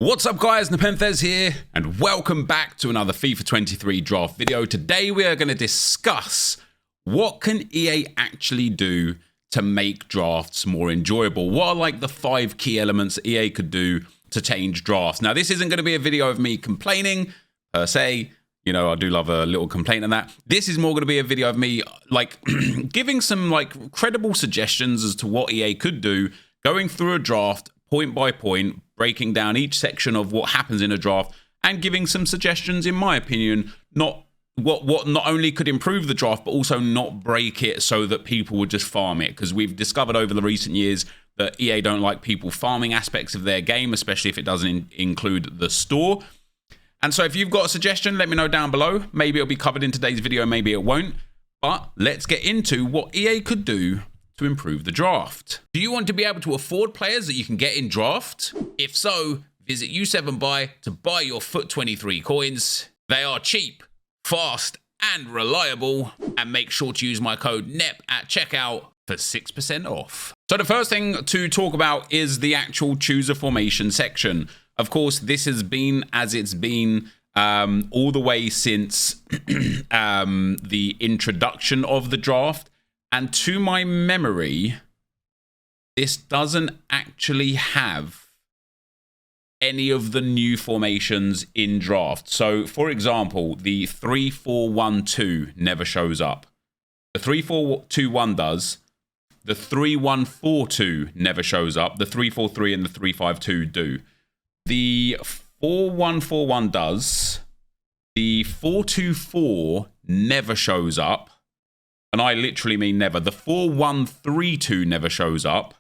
What's up guys, Nepenthez here, and welcome back to another FIFA 23 draft video. Today we are going to discuss what can EA actually do to make drafts more enjoyable. What are like the 5 key elements EA could do to change drafts? Now this isn't going to be a video of me complaining per se. You know, I do love a little complaint on that. This is more going to be a video of me like giving some like credible suggestions as to what EA could do, going through a draft point by point, breaking down each section of what happens in a draft and giving some suggestions, in my opinion, not only could improve the draft, but also not break it so that people would just farm it. Because we've discovered over the recent years that EA don't like people farming aspects of their game, especially if it doesn't include the store. And so if you've got a suggestion, let me know down below. Maybe it'll be covered in today's video, maybe it won't. But let's get into what EA could do to improve the draft. Do you want to be able to afford players that you can get in draft? If so, visit U7Buy to buy your FUT23 coins. They are cheap, fast, and reliable. And make sure to use my code NEP at checkout for 6% off. So the first thing to talk about is the actual choose a formation section. Of course, this has been as it's been all the way since the introduction of the draft. And to my memory, this doesn't actually have any of the new formations in draft. So, for example, the 3-4-1-2 never shows up. The 3-4-2-1 does. The 3-1-4-2 never shows up. The 3-4-3 and the 3-5-2 do. The 4-1-4-1 does. The 4-2-4 never shows up. And I literally mean never. The 4-1-3-2 never shows up.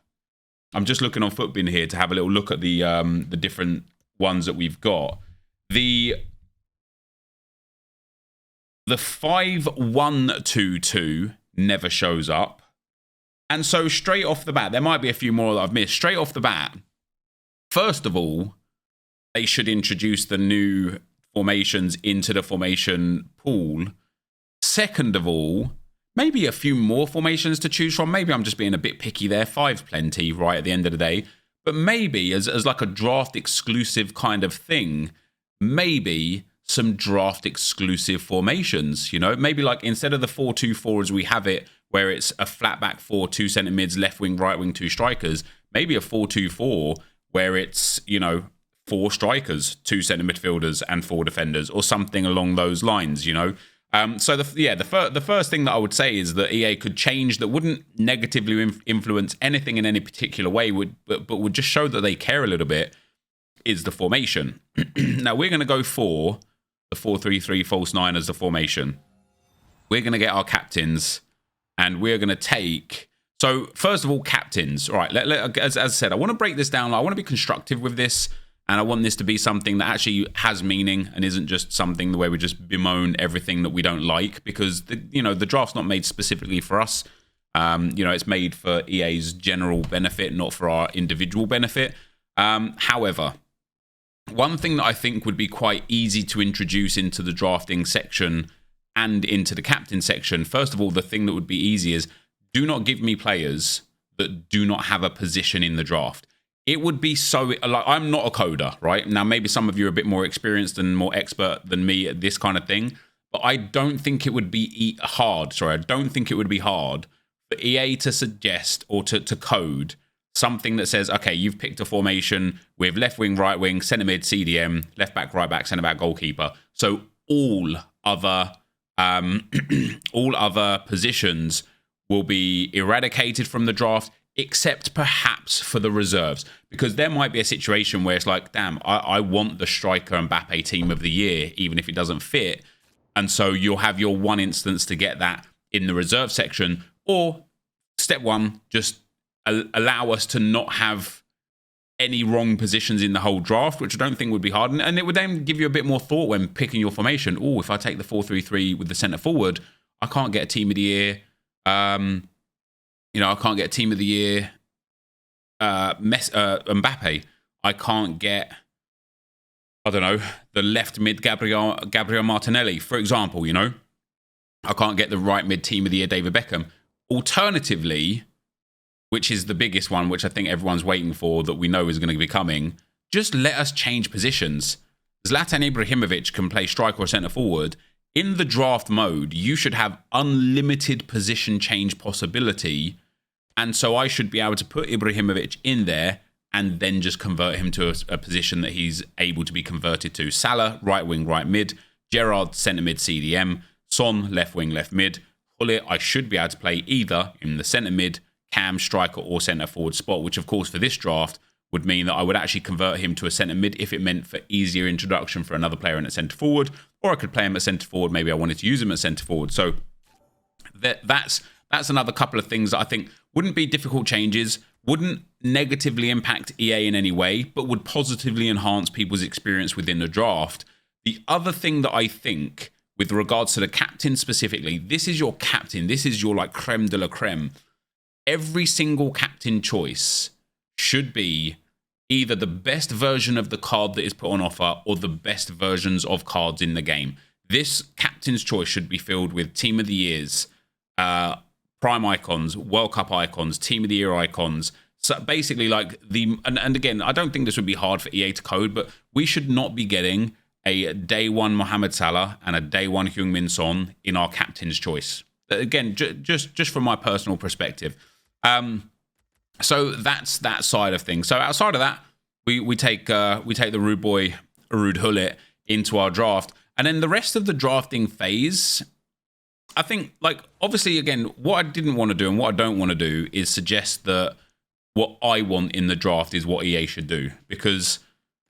I'm just looking on Futbin here to have a little look at the different ones that we've got. The 5-1-2-2 never shows up. And so straight off the bat, there might be a few more that I've missed. Straight off the bat, first of all, they should introduce the new formations into the formation pool. Second of all, maybe a few more formations to choose from. Maybe I'm just being a bit picky there. 5's plenty, right, at the end of the day. But maybe as like a draft exclusive kind of thing, maybe some draft exclusive formations, you know? Maybe like instead of the 4-2-4 as we have it, where it's a flat back 4, 2 centre mids, left wing, right wing, 2 strikers, maybe a 4-2-4 where it's, you know, 4 strikers, 2 centre midfielders and 4 defenders or something along those lines, you know? So the first thing that I would say is that EA could change that wouldn't negatively influence anything in any particular way, but would just show that they care a little bit, is the formation. Now we're going to go for the 4-3-3 false 9 as the formation. We're going to get our captains and we're going to take... So first of all, captains. All right, as I said, I want to break this down. I want to be constructive with this. And I want this to be something that actually has meaning and isn't just something the way we just bemoan everything that we don't like, because the draft's not made specifically for us. It's made for EA's general benefit, not for our individual benefit. However, one thing that I think would be quite easy to introduce into the drafting section and into the captain section, first of all, the thing that would be easy is do not give me players that do not have a position in the draft. It would be so, like, I'm not a coder, right? Now, maybe some of you are a bit more experienced and more expert than me at this kind of thing, but I don't think it would be hard for EA to suggest or to code something that says, okay, you've picked a formation with left wing, right wing, centre mid, CDM, left back, right back, centre back, goalkeeper. So all other positions will be eradicated from the draft, except perhaps for the reserves, because there might be a situation where it's like, damn, I want the striker Mbappe team of the year, even if it doesn't fit. And so you'll have your one instance to get that in the reserve section, or step one, just allow us to not have any wrong positions in the whole draft, which I don't think would be hard. And it would then give you a bit more thought when picking your formation. Oh, if I take the 4-3-3 with the centre forward, I can't get a team of the year. I can't get a team of the year Mbappe. I can't get, I don't know, the left mid Gabriel Martinelli, for example, you know. I can't get the right mid team of the year David Beckham. Alternatively, which is the biggest one, which I think everyone's waiting for, that we know is going to be coming, just let us change positions. Zlatan Ibrahimovic can play striker or centre forward. In the draft mode, you should have unlimited position change possibility. And so I should be able to put Ibrahimovic in there and then just convert him to a position that he's able to be converted to. Salah, right wing, right mid. Gerrard, centre mid, CDM. Son, left wing, left mid. Gullit, I should be able to play either in the centre mid, cam, striker, or centre forward spot, which of course for this draft would mean that I would actually convert him to a centre mid if it meant for easier introduction for another player in at centre forward, or I could play him at centre forward. Maybe I wanted to use him at centre forward. So that's another couple of things that I think wouldn't be difficult changes, wouldn't negatively impact EA in any way, but would positively enhance people's experience within the draft. The other thing that I think with regards to the captain specifically, this is your captain. This is your like creme de la creme. Every single captain choice should be either the best version of the card that is put on offer or the best versions of cards in the game. This captain's choice should be filled with Team of the Years, Prime icons, World Cup icons, Team of the Year icons. So basically like and again, I don't think this would be hard for EA to code, but we should not be getting a day one Mohamed Salah and a day one Heung-min Son in our captain's choice. Again, just from my personal perspective. So that's that side of things. So outside of that, we take the rude boy Ruud Gullit into our draft, and then the rest of the drafting phase, I think, like, obviously, again, what I didn't want to do and what I don't want to do is suggest that what I want in the draft is what EA should do, because,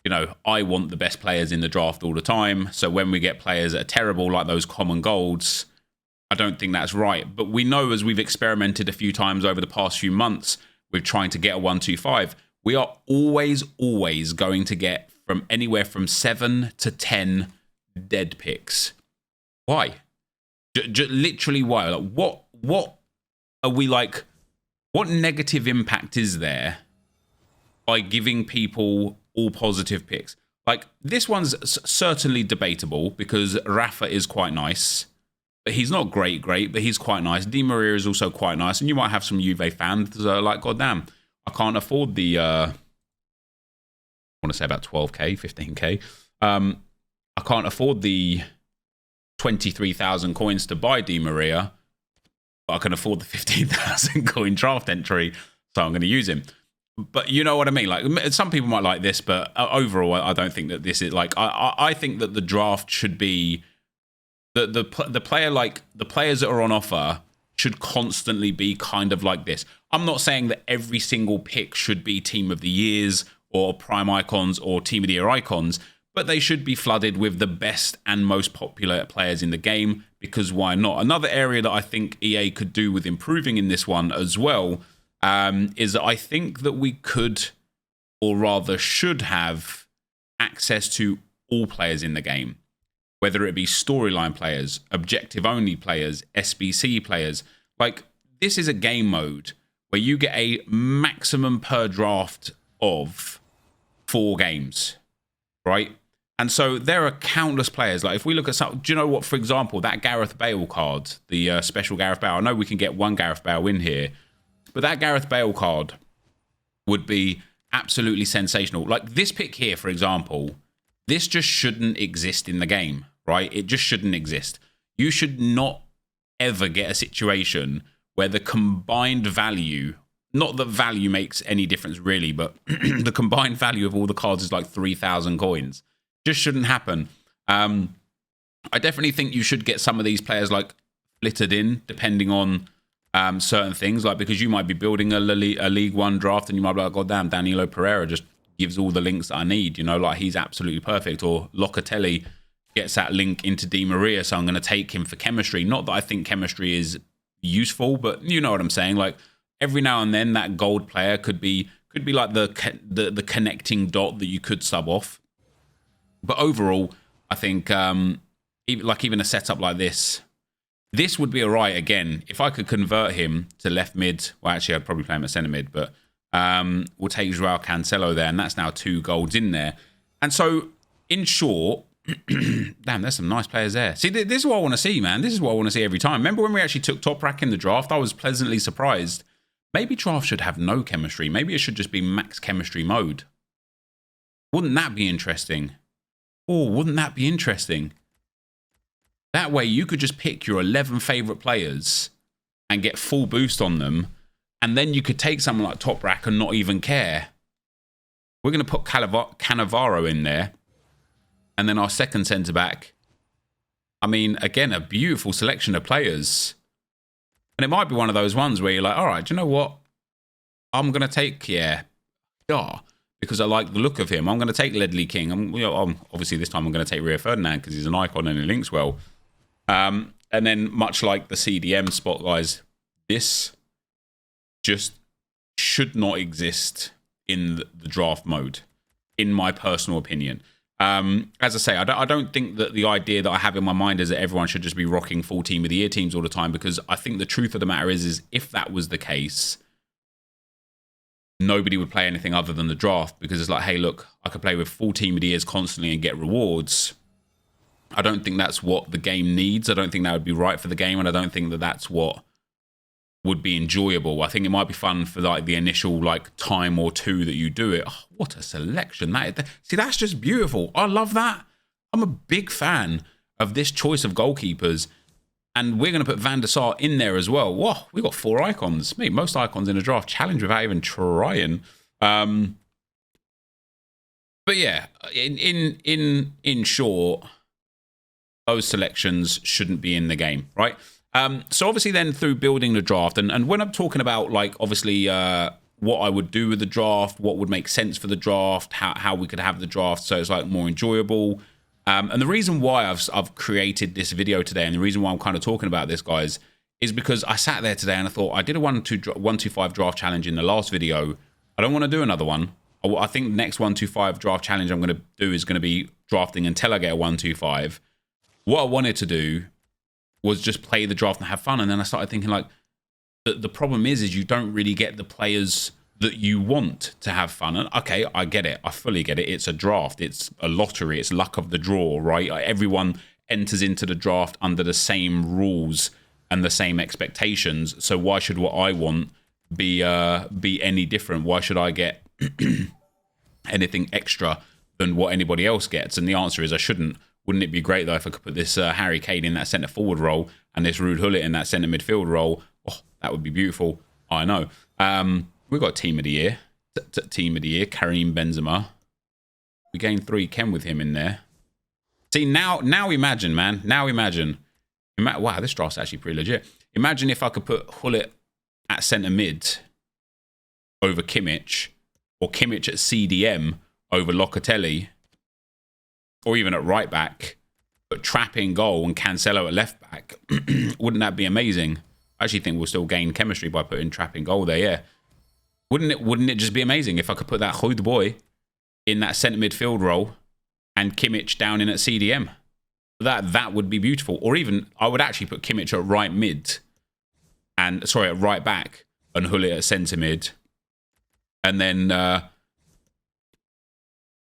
you know, I want the best players in the draft all the time. So when we get players that are terrible, like those common golds, I don't think that's right. But we know, as we've experimented a few times over the past few months with trying to get a 125, we are always going to get from anywhere from 7 to 10 dead picks. Why? Literally why? Like, what are we like? What negative impact is there by giving people all positive picks? Like, this one's certainly debatable because Rafa is quite nice, but he's not great, but he's quite nice. Di Maria is also quite nice, and you might have some Juve fans that are like, God damn, I can't afford the, I want to say about 12k, 15k. I can't afford the 23,000 coins to buy Di Maria, but I can afford the 15,000 coin draft entry, so I'm going to use him. But you know what I mean? Like, some people might like this, but overall, I don't think that this is like. I think that the draft should be the player, like the players that are on offer should constantly be kind of like this. I'm not saying that every single pick should be Team of the Years or Prime icons or Team of the Year icons, but they should be flooded with the best and most popular players in the game, because why not? Another area that I think EA could do with improving in this one as well is that I think that we could, or rather should have, access to all players in the game, whether it be storyline players, objective-only players, SBC players. Like, this is a game mode where you get a maximum per draft of 4 games, right? And so there are countless players. Like, if we look at some, do you know what, for example, that Gareth Bale card, the special Gareth Bale, I know we can get one Gareth Bale in here, but that Gareth Bale card would be absolutely sensational. Like, this pick here, for example, this just shouldn't exist in the game, right? It just shouldn't exist. You should not ever get a situation where the combined value, not that value makes any difference really, but the combined value of all the cards is like 3,000 coins. Just shouldn't happen. I definitely think you should get some of these players like flitted in, depending on certain things, like, because you might be building a League One draft and you might be like, God damn, Danilo Pereira just gives all the links that I need, you know, like, he's absolutely perfect. Or Locatelli gets that link into Di Maria, so I'm going to take him for chemistry. Not that I think chemistry is useful, but you know what I'm saying. Like, every now and then that gold player could be like the connecting dot that you could sub off. But overall, I think even a setup like this would be all right. Again, if I could convert him to left mid, well, actually, I'd probably play him at centre mid, but we'll take Joao Cancelo there, and that's now 2 golds in there. And so, in short, damn, there's some nice players there. See, this is what I want to see, man. This is what I want to see every time. Remember when we actually took Toprak in the draft? I was pleasantly surprised. Maybe draft should have no chemistry. Maybe it should just be max chemistry mode. Wouldn't that be interesting? Oh, wouldn't that be interesting? That way you could just pick your 11 favorite players and get full boost on them. And then you could take someone like Toprak and not even care. We're going to put Cannavaro in there. And then our second centre-back. I mean, again, a beautiful selection of players. And it might be one of those ones where you're like, all right, do you know what? I'm going to take, because I like the look of him. I'm going to take Ledley King. Obviously, this time I'm going to take Rio Ferdinand because he's an icon and he links well. And then, much like the CDM spot, guys, this just should not exist in the draft mode, in my personal opinion. As I say, I don't think that the idea that I have in my mind is that everyone should just be rocking full team of the year teams all the time, because I think the truth of the matter is if that was the case, nobody would play anything other than the draft, because it's like, hey, look, I could play with full team of the years constantly and get rewards. I don't think that's what the game needs. I don't think that would be right for the game, and I don't think that that's what would be enjoyable. I think it might be fun for like the initial like time or two that you do it. Oh, what a selection. See, that's just beautiful. I love that. I'm a big fan of this choice of goalkeepers. And we're going to put Van der Sar in there as well. Whoa, we got 4 icons. Mate, most icons in a draft challenge without even trying. But yeah, in short, those selections shouldn't be in the game, right? So obviously then through building the draft, and when I'm talking about like obviously what I would do with the draft, what would make sense for the draft, how we could have the draft so it's like more enjoyable. And the reason why I've created this video today, and the reason why I'm kind of talking about this, guys, is because I sat there today and I thought I did a 125 draft challenge in the last video. I don't want to do another one. I think the next 125 draft challenge I'm going to do is going to be drafting until I get a 125. What I wanted to do was just play the draft and have fun. And then I started thinking like, the problem is you don't really get the players that you want to have fun. And okay, I get it. I fully get it. It's a draft. It's a lottery. It's luck of the draw, right? Everyone enters into the draft under the same rules and the same expectations. So why should what I want be any different? Why should I get anything extra than what anybody else gets? And the answer is I shouldn't. Wouldn't it be great, though, if I could put this Harry Kane in that centre-forward role and this Ruud Gullit in that centre-midfield role? Oh, that would be beautiful. I know. We've got Team of the Year. Team of the Year, Karim Benzema. We gained 3 Ken with him in there. See, now imagine, man. Now imagine. Wow, this draft's actually pretty legit. Imagine if I could put Gullit at centre-mid over Kimmich, or Kimmich at CDM over Locatelli, or even at right back, but Trapp in goal and Cancelo at left back. Wouldn't that be amazing? I actually think we'll still gain chemistry by putting Trapp in goal there, yeah. Wouldn't it just be amazing if I could put that Ruud boy in that centre midfield role and Kimmich down in at CDM? That would be beautiful. Or even, I would actually put Kimmich at right mid, and sorry, at right back, and Gullit at centre mid. And then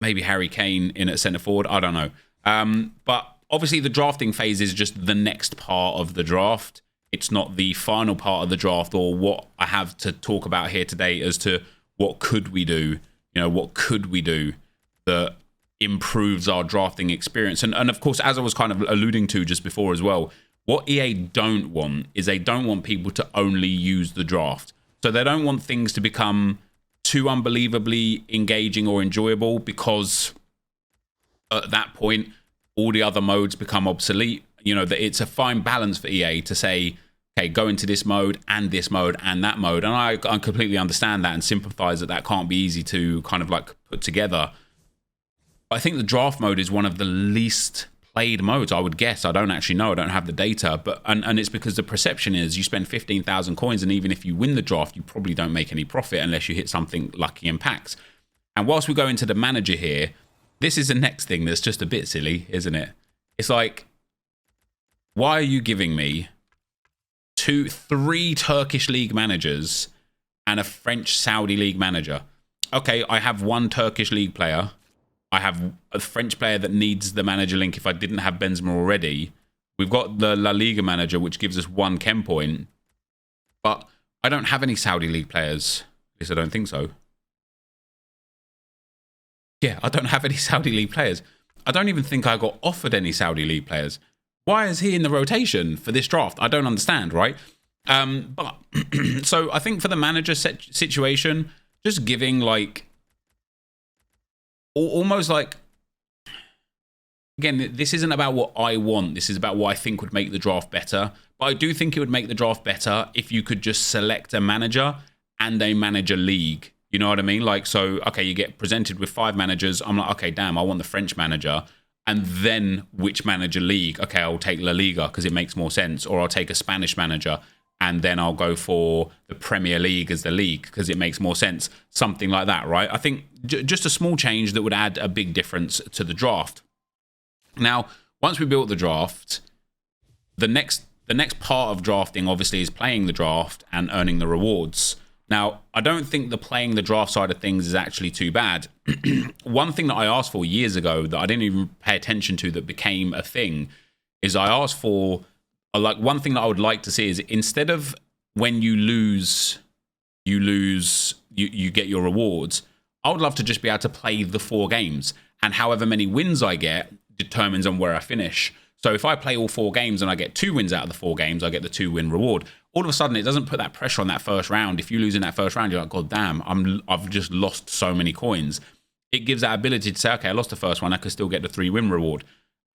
maybe Harry Kane in at centre forward. I don't know. But obviously the drafting phase is just the next part of the draft. It's not the final part of the draft, or what I have to talk about here today as to what could we do. You know, what could we do that improves our drafting experience? And of course, as I was kind of alluding to just before as well, what EA don't want is they don't want people to only use the draft. So they don't want things to become too unbelievably engaging or enjoyable, because at that point all the other modes become obsolete. You know, that it's a fine balance for EA to say, okay, go into this mode and that mode. And I completely understand that and sympathize that can't be easy to kind of like put together. I think the draft mode is one of the least played modes, I would guess. I don't actually know. I don't have the data. But and it's because the perception is you spend 15,000 coins, and even if you win the draft, you probably don't make any profit unless you hit something lucky in packs. And whilst we go into the manager here, this is the next thing that's just a bit silly, isn't it? It's like, why are you giving me 3 Turkish league managers and a French Saudi league manager? Okay, I have 1 Turkish league player. I have a French player that needs the manager link if I didn't have Benzema already. We've got the La Liga manager, which gives us 1 Ken point. But I don't have any Saudi league players. At least I don't think so. Yeah, I don't have any Saudi League players. I don't even think I got offered any Saudi League players. Why is he in the rotation for this draft? I don't understand, right? But so I think for the manager situation, just giving like almost like, again, this isn't about what I want. This is about what I think would make the draft better. But I do think it would make the draft better if you could just select a manager and a manager league. You know what I mean? Like, so, okay, you get presented with 5 managers. I'm like, okay, damn, I want the French manager. And then which manager league? Okay, I'll take La Liga because it makes more sense. Or I'll take a Spanish manager. And then I'll go for the Premier League as the league because it makes more sense. Something like that, right? I think just a small change that would add a big difference to the draft. Now, once we built the draft, the next part of drafting obviously is playing the draft and earning the rewards. Now, I don't think the playing the draft side of things is actually too bad. One thing that I asked for years ago that I didn't even pay attention to that became a thing is I asked for, like, one thing that I would like to see is instead of when you lose, you get your rewards, I would love to just be able to play the 4 games. And however many wins I get determines on where I finish. So if I play all 4 games and I get 2 wins out of the 4 games, I get the 2-win reward. All of a sudden, it doesn't put that pressure on that first round. If you lose in that first round, you're like, God damn, I've just lost so many coins. It gives that ability to say, okay, I lost the first one, I could still get the 3-win reward.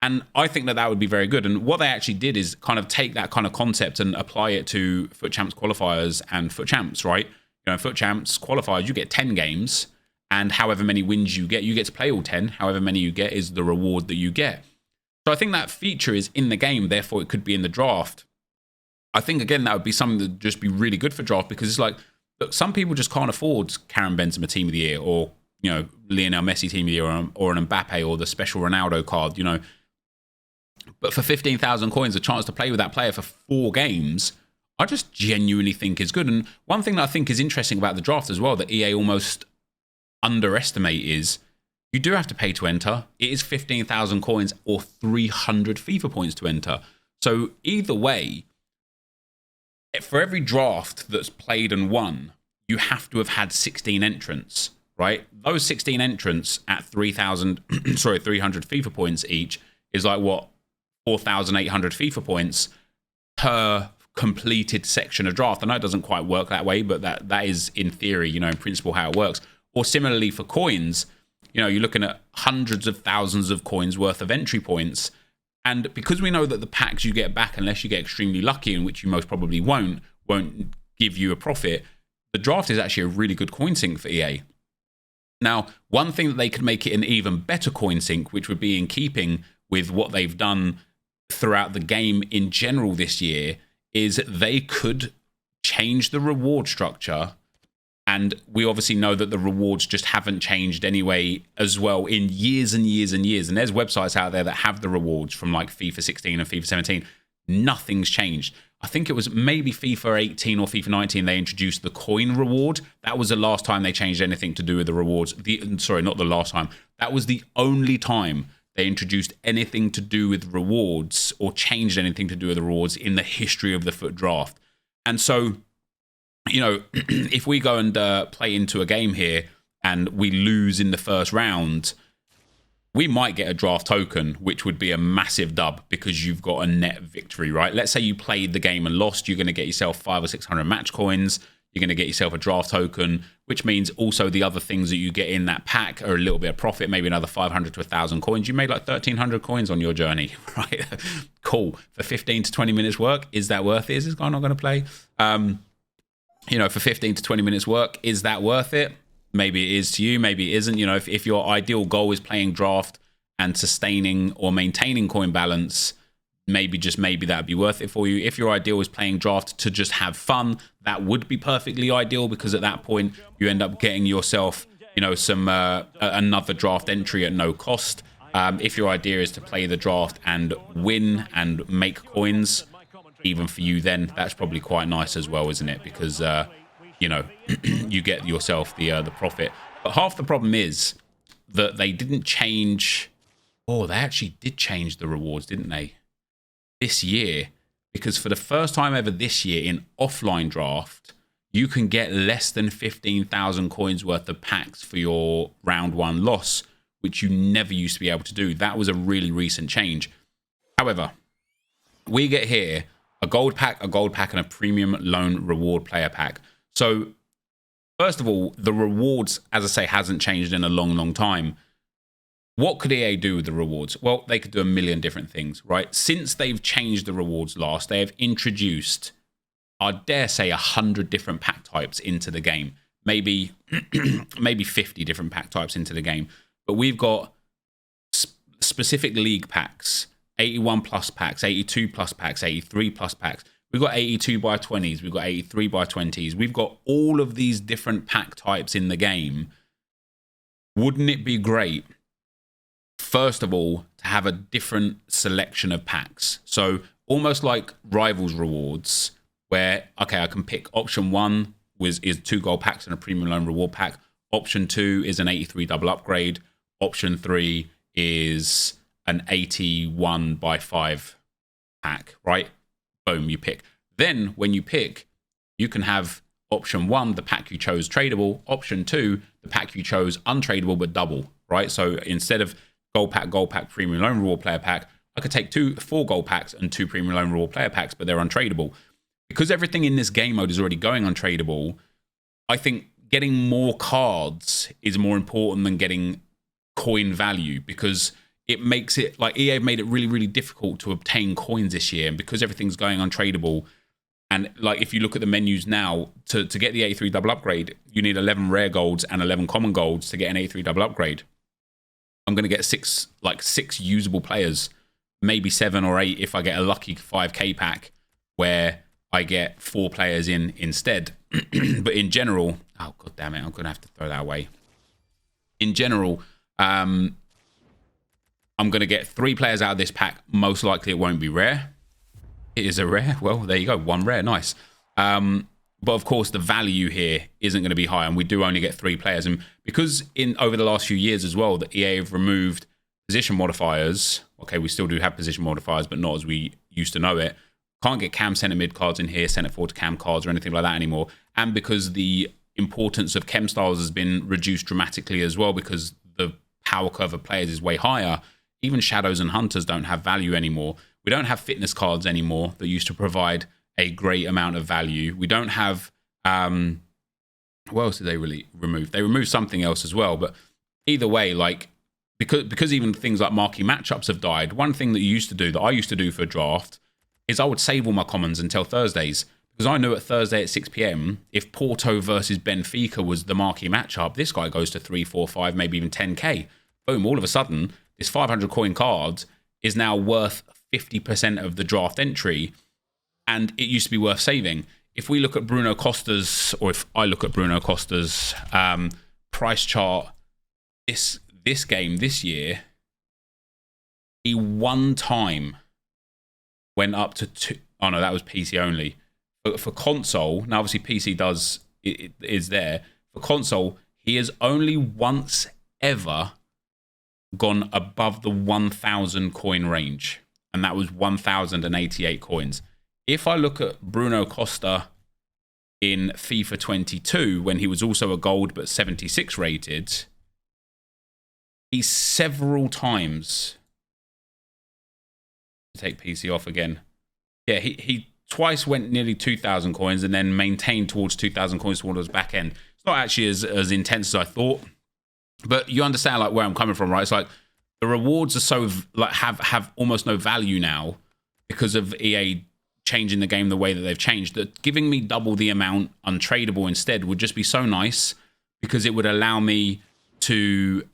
And I think that would be very good. And what they actually did is kind of take that kind of concept and apply it to FUT Champs qualifiers and FUT Champs, right? You know, FUT Champs qualifiers, you get 10 games, and however many wins you get to play all 10. However many you get is the reward that you get. So I think that feature is in the game, therefore it could be in the draft. I think, again, that would be something that would just be really good for draft because it's like, look, some people just can't afford Karim Benzema Team of the Year or, you know, Lionel Messi Team of the Year or an Mbappe or the special Ronaldo card, you know. But for 15,000 coins, a chance to play with that player for 4 games, I just genuinely think is good. And one thing that I think is interesting about the draft as well that EA almost underestimate is you do have to pay to enter. It is 15,000 coins or 300 FIFA points to enter. So either way, for every draft that's played and won, you have to have had 16 entrants, right? Those 16 entrants at 300 FIFA points each is like what? 4,800 FIFA points per completed section of draft. I know it doesn't quite work that way, but that is in theory, you know, in principle how it works. Or similarly for coins, you know, you're looking at hundreds of thousands of coins worth of entry points. And because we know that the packs you get back, unless you get extremely lucky, in which you most probably won't give you a profit, the draft is actually a really good coin sink for EA. Now, one thing that they could make it an even better coin sink, which would be in keeping with what they've done throughout the game in general this year, is they could change the reward structure. And we obviously know that the rewards just haven't changed anyway as well in years and years and years. And there's websites out there that have the rewards from like FIFA 16 and FIFA 17. Nothing's changed. I think it was maybe FIFA 18 or FIFA 19 they introduced the coin reward. That was the last time they changed anything to do with the rewards. Sorry, not the last time. That was the only time they introduced anything to do with rewards or changed anything to do with the rewards in the history of the FUT draft. And so, you know, if we go and play into a game here and we lose in the first round, we might get a draft token, which would be a massive dub because you've got a net victory, right? Let's say you played the game and lost, you're going to get yourself 500 or 600 match coins. You're going to get yourself a draft token, which means also the other things that you get in that pack are a little bit of profit, maybe another 500 to 1,000 coins. You made like 1,300 coins on your journey, right? Cool. For 15 to 20 minutes work, is that worth it? Is this guy not going to play? You know, for 15 to 20 minutes work, is that worth it? Maybe it is to you, maybe it isn't. You know, if your ideal goal is playing draft and sustaining or maintaining coin balance, maybe that'd be worth it for you. If your ideal is playing draft to just have fun, that would be perfectly ideal because at that point you end up getting yourself, you know, some another draft entry at no cost. If your idea is to play the draft and win and make coins, even for you, then that's probably quite nice as well, isn't it? Because you know, you get yourself the profit. But half the problem is that they didn't change. Oh, they actually did change the rewards, didn't they? This year, because for the first time ever this year in offline draft, you can get less than 15,000 coins worth of packs for your round 1 loss, which you never used to be able to do. That was a really recent change. However, we get here a gold pack, and a premium loan reward player pack. So first of all, the rewards, as I say, hasn't changed in a long, long time. What could EA do with the rewards? Well, they could do a million different things, right? Since they've changed the rewards last, they have introduced, I dare say, 100 different pack types into the game. Maybe 50 different pack types into the game. But we've got specific league packs, 81 plus packs, 82 plus packs, 83 plus packs. We've got 82 by 20s. We've got 83 by 20s. We've got all of these different pack types in the game. Wouldn't it be great, first of all, to have a different selection of packs? So almost like Rivals rewards, where, okay, I can pick option 1 is 2 gold packs and a premium loan reward pack. Option 2 is an 83 double upgrade. Option 3 is an 81 by 5 pack, right? Boom, you pick. Then when you pick, you can have option 1, the pack you chose tradable. Option 2, the pack you chose untradable but double, right? So instead of gold pack, premium loan reward player pack, I could take 4 gold packs and 2 premium loan reward player packs, but they're untradable. Because everything in this game mode is already going untradable, I think getting more cards is more important than getting coin value, because it makes it, like, EA made it really, really difficult to obtain coins this year. And because everything's going untradable, and like if you look at the menus now, to get the 83 double upgrade, you need 11 rare golds and 11 common golds to get an 83 double upgrade. I'm going to get six usable players, maybe 7 or 8 if I get a lucky 5k pack where I get 4 players in instead. But in general, oh god damn it, I'm going to have to throw that away. In general, I'm going to get 3 players out of this pack. Most likely it won't be rare. It is a rare. Well, there you go. 1 rare. Nice. But of course, the value here isn't going to be high, and we do only get 3 players. And because over the last few years as well, the EA have removed position modifiers. Okay, we still do have position modifiers, but not as we used to know it. Can't get cam center mid cards in here, center forward to cam cards or anything like that anymore. And because the importance of chem styles has been reduced dramatically as well, because the power curve of players is way higher, even shadows and hunters don't have value anymore. We don't have fitness cards anymore that used to provide a great amount of value. We don't have, what else did they really remove? They removed something else as well. But either way, like, because even things like marquee matchups have died, one thing that you used to do, that I used to do for a draft, is I would save all my commons until Thursdays. Because I knew at Thursday at 6 p.m, if Porto versus Benfica was the marquee matchup, this guy goes to 3, 4, 5, maybe even 10k. Boom, all of a sudden, this 500 coin card is now worth 50% of the draft entry, and it used to be worth saving. If we look at Bruno Costa's, or if I look at Bruno Costa's price chart this game this year, he one time went up to 2. Oh no, that was PC only. But for console, now obviously PC is there. For console, he has only once ever gone above the 1,000 coin range, and that was 1,088 coins. If I look at Bruno Costa in FIFA 22, when he was also a gold but 76 rated, he several times, take PC off again. Yeah, he twice went nearly 2,000 coins and then maintained towards 2,000 coins towards the back end. It's not actually as intense as I thought, but you understand like where I'm coming from, right? It's like the rewards are so like have almost no value now because of EA changing the game the way that they've changed, that giving me double the amount untradable instead would just be so nice, because it would allow me to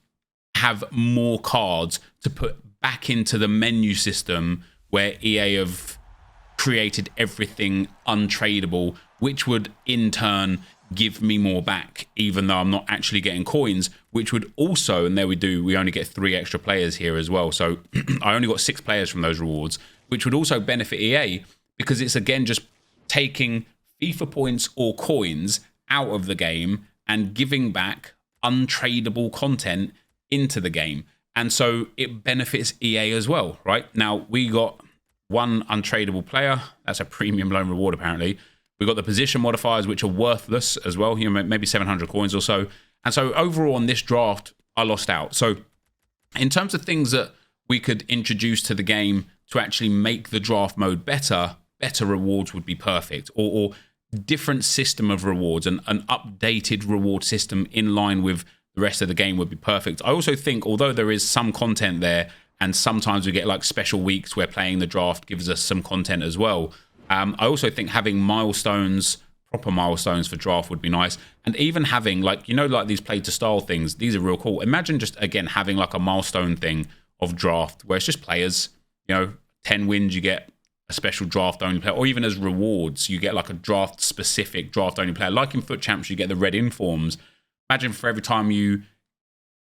have more cards to put back into the menu system where EA have created everything untradable, which would in turn give me more back, even though I'm not actually getting coins, which would also, and there we only get 3 extra players here as well. So I only got 6 players from those rewards, which would also benefit EA, because it's again just taking FIFA points or coins out of the game and giving back untradable content into the game. And so it benefits EA as well, right? Now, we got 1 untradable player. That's a premium loan reward, apparently. We got the position modifiers, which are worthless as well, maybe 700 coins or so. And so overall on this draft, I lost out. So In terms of things that we could introduce to the game to actually make the draft mode better rewards would be perfect, or different system of rewards, and an updated reward system in line with the rest of the game would be perfect. I also think, although there is some content there, and sometimes we get like special weeks where playing the draft gives us some content as well, I also think having milestones, proper milestones for draft would be nice. And even having like, like these play to style things, these are real cool. Imagine just, again, having like a milestone thing of draft where it's just players, 10 wins, you get a special draft only player, or even as rewards, you get like a draft specific draft only player. Like in Foot Champs, you get the red informs. Imagine for every time you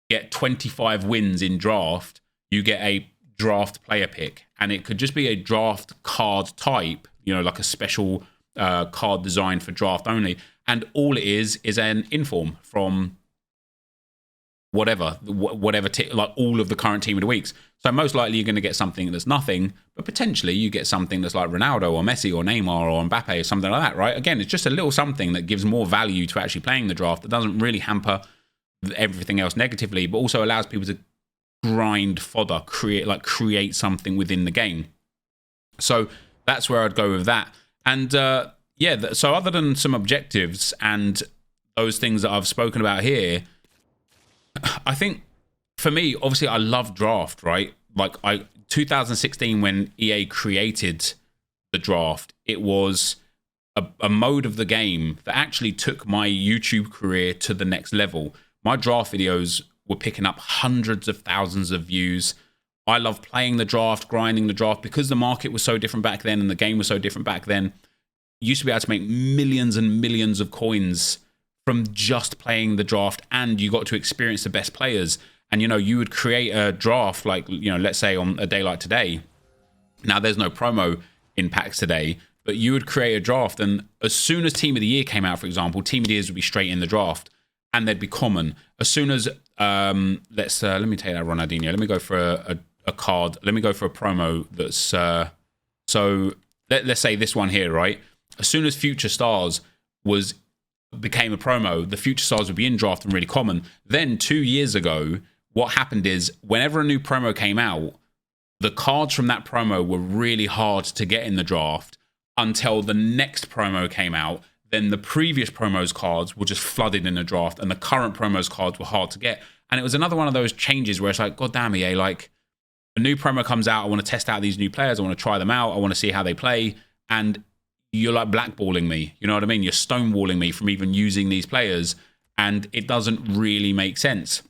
get 25 wins in draft, you get a draft player pick, and it could just be a draft card type, like a special card designed for draft only, and all it is an inform from whatever like all of the current team of the weeks. So most likely you're going to get something that's nothing, but potentially you get something that's like Ronaldo or Messi or Neymar or Mbappe or something like that, right? Again, it's just a little something that gives more value to actually playing the draft, that doesn't really hamper everything else negatively, but also allows people to grind fodder, create something within the game. So that's where I'd go with that. And so other than some objectives and those things that I've spoken about here, I think for me, obviously I love draft, right? Like 2016 when EA created the draft, it was a mode of the game that actually took my YouTube career to the next level. My draft videos were picking up hundreds of thousands of views. I love playing the draft, grinding the draft, because the market was so different back then and the game was so different back then. You used to be able to make millions and millions of coins from just playing the draft, and you got to experience the best players. And, you would create a draft, like, let's say on a day like today. Now, there's no promo in packs today, but you would create a draft, and as soon as Team of the Year came out, for example, Team of the Years would be straight in the draft, and they'd be common. As soon as, let me take that Ronaldinho. Let me go for a card. Let me go for a promo that's, let's say this one here, right? As soon as Future Stars became a promo, the Future Stars would be in draft and really common. Then 2 years ago, what happened is whenever a new promo came out, the cards from that promo were really hard to get in the draft until the next promo came out. Then the previous promos cards were just flooded in the draft, and the current promos cards were hard to get. And it was another one of those changes where it's like, God damn EA, like a new promo comes out, I want to test out these new players, I want to try them out, I want to see how they play, and you're like blackballing me, you know what I mean? You're stonewalling me from even using these players, and it doesn't really make sense.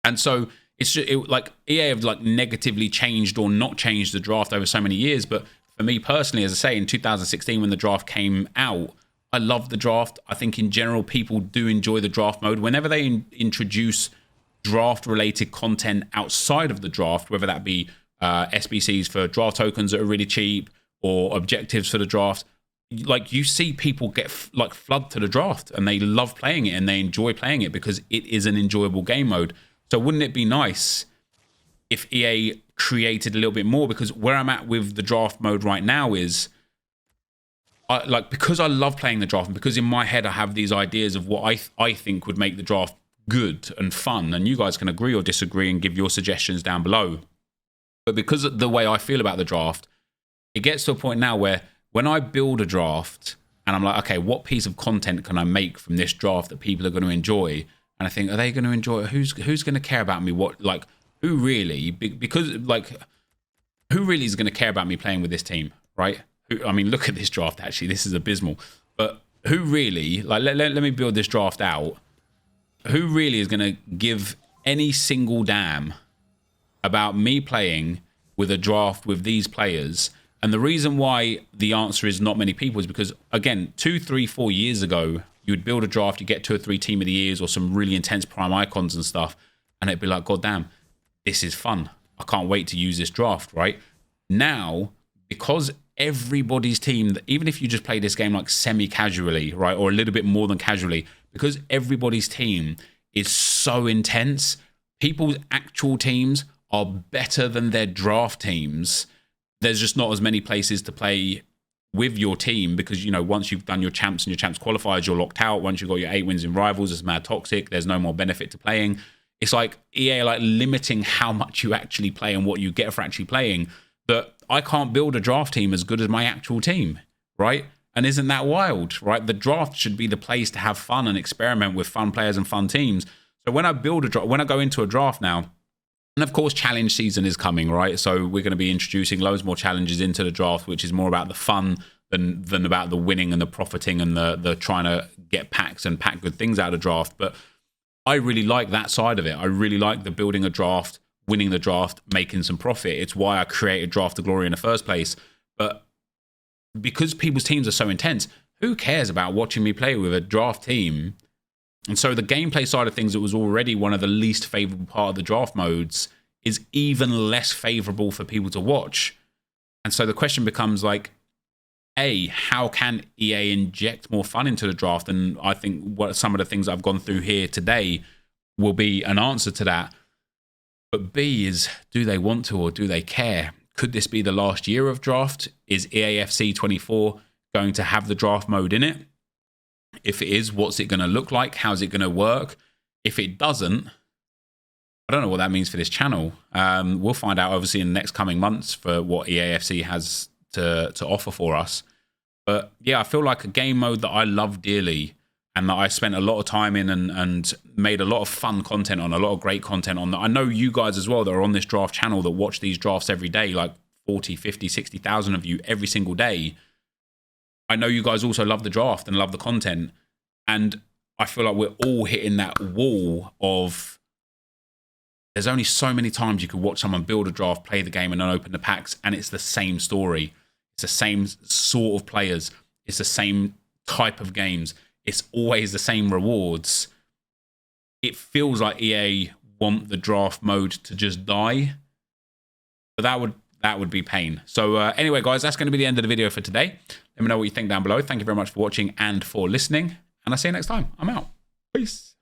And so it's just, like EA have like negatively changed or not changed the draft over so many years. But for me personally, as I say, in 2016 when the draft came out, I love the draft. I think in general people do enjoy the draft mode. Whenever they introduce draft related content outside of the draft, whether that be SBCs for draft tokens that are really cheap or objectives for the draft, like you see people get like flood to the draft and they love playing it and they enjoy playing it because it is an enjoyable game mode. So wouldn't it be nice if EA created a little bit more? Because where I'm at with the draft mode right now is because I love playing the draft, and because in my head I have these ideas of what I think would make the draft good and fun, and you guys can agree or disagree and give your suggestions down below. But because of the way I feel about the draft, it gets to a point now where when I build a draft and I'm like, okay, what piece of content can I make from this draft that people are going to enjoy? And I think, are they going to enjoy it? Who's going to care about me? Who really? Because who really is going to care about me playing with this team, right? I mean, look at this draft, actually. This is abysmal. But who really, let me build this draft out. Who really is going to give any single damn about me playing with a draft with these players? And the reason why the answer is not many people is because, again, 2, 3, 4 years ago, you would build a draft, you get 2 or 3 team of the years or some really intense prime icons and stuff, and it'd be like, God damn, this is fun. I can't wait to use this draft, right? Now, because everybody's team, even if you just play this game like semi-casually, right, or a little bit more than casually, because everybody's team is so intense, people's actual teams are better than their draft teams. There's just not as many places to play with your team because, once you've done your champs and your champs qualifiers, you're locked out. Once you've got your 8 wins in rivals, it's mad toxic. There's no more benefit to playing. it's like EA like limiting how much you actually play and what you get for actually playing, that I can't build a draft team as good as my actual team, right? And isn't that wild, right? The draft should be the place to have fun and experiment with fun players and fun teams. So when I build a draft, when I go into a draft now, and of course, challenge season is coming, right? So we're going to be introducing loads more challenges into the draft, which is more about the fun than about the winning and the profiting and the trying to get packs and pack good things out of the draft. But I really like that side of it. I really like the building a draft, winning the draft, making some profit. It's why I created Draft to Glory in the first place. But because people's teams are so intense, who cares about watching me play with a draft team? And so the gameplay side of things, that was already one of the least favorable part of the draft modes, is even less favorable for people to watch. And so the question becomes like, A, how can EA inject more fun into the draft? And I think what some of the things I've gone through here today will be an answer to that. But B is, do they want to or do they care? Could this be the last year of draft? Is EAFC 24 going to have the draft mode in it? If it is, what's it going to look like? How's it going to work? If it doesn't, I don't know what that means for this channel. We'll find out obviously in the next coming months for what EAFC has to offer for us. But yeah, I feel like a game mode that I love dearly and that I spent a lot of time in and made a lot of fun content on, a lot of great content on. I know you guys as well that are on this draft channel that watch these drafts every day, like 40, 50, 60,000 of you every single day. I know you guys also love the draft and love the content. And I feel like we're all hitting that wall of, there's only so many times you could watch someone build a draft, play the game, and then open the packs, and it's the same story. It's the same sort of players. It's the same type of games. It's always the same rewards. It feels like EA want the draft mode to just die. But that would be pain. So anyway, guys, that's going to be the end of the video for today. Let me know what you think down below. Thank you very much for watching and for listening. And I'll see you next time. I'm out. Peace.